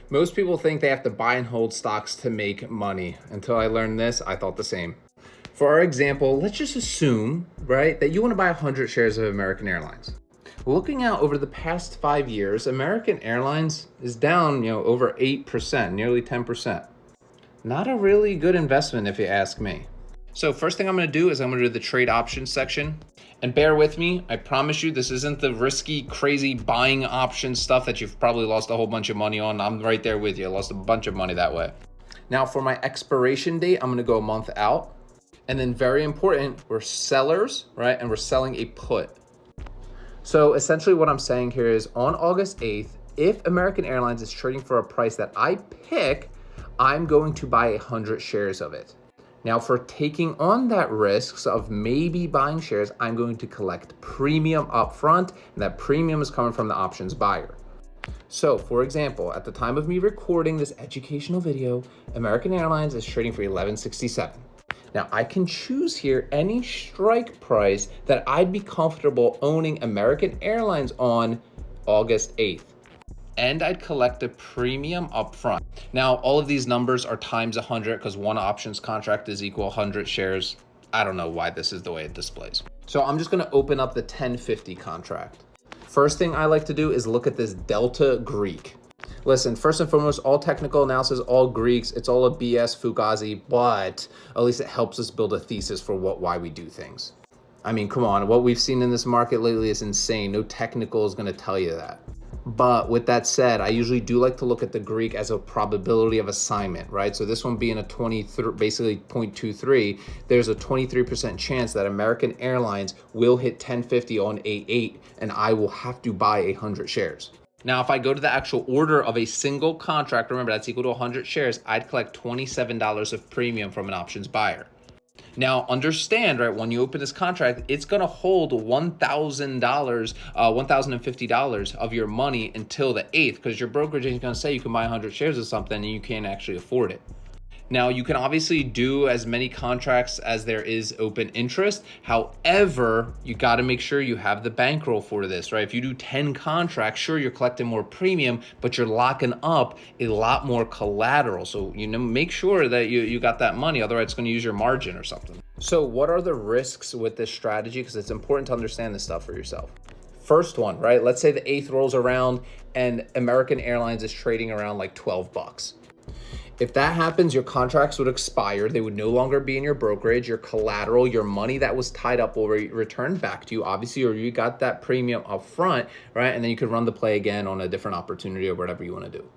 Most people think they have to buy and hold stocks to make money. Until I learned this, I thought the same. For our example, let's just assume, right, that you want to buy 100 shares of American Airlines. Looking out over the past 5 years, American Airlines is down, over 8%, nearly 10%. Not a really good investment if you ask me. So first thing I'm going to do is I'm going to do the trade options section. And bear with me, I promise you this isn't the risky, crazy buying option stuff that you've probably lost a whole bunch of money on. I'm right there with you. I lost a bunch of money that way. Now for my expiration date, I'm going to go a month out. And then very important, we're sellers, right? And we're selling a put. So essentially what I'm saying here is on August 8th, if American Airlines is trading for a price that I pick, I'm going to buy 100 shares of it. Now, for taking on that risk of maybe buying shares, I'm going to collect premium up front, and that premium is coming from the options buyer. So, for example, at the time of me recording this educational video, American Airlines is trading for $11.67. Now, I can choose here any strike price that I'd be comfortable owning American Airlines on August 8th. And I'd collect a premium upfront. Now, all of these numbers are times 100 because one options contract is equal 100 shares. I don't know why this is the way it displays. So I'm just gonna open up the 1050 contract. First thing I like to do is look at this Delta Greek. Listen, first and foremost, all technical analysis, all Greeks, it's all a BS Fugazi, but at least it helps us build a thesis for why we do things. I mean, come on, what we've seen in this market lately is insane. No technical is gonna tell you that. But with that said, I usually do like to look at the Greek as a probability of assignment, right? So this one being a 23, basically 0.23, there's a 23% chance that American Airlines will hit 1050 on 8/8, and I will have to buy 100 shares. Now, if I go to the actual order of a single contract, remember that's equal to 100 shares, I'd collect $27 of premium from an options buyer. Now, understand, right, when you open this contract, it's going to hold $1,000, $1,050 of your money until the 8th, because your brokerage is going to say you can buy 100 shares of something and you can't actually afford it. Now, you can obviously do as many contracts as there is open interest. However, you got to make sure you have the bankroll for this, right? If you do 10 contracts, sure, you're collecting more premium, but you're locking up a lot more collateral. So, make sure that you got that money. Otherwise, it's going to use your margin or something. So what are the risks with this strategy? Because it's important to understand this stuff for yourself. First one, right? Let's say the 8th rolls around and American Airlines is trading around like $12. If that happens, your contracts would expire. They would no longer be in your brokerage. Your collateral, your money that was tied up will return back to you, obviously, or you got that premium up front, right? And then you could run the play again on a different opportunity or whatever you want to do.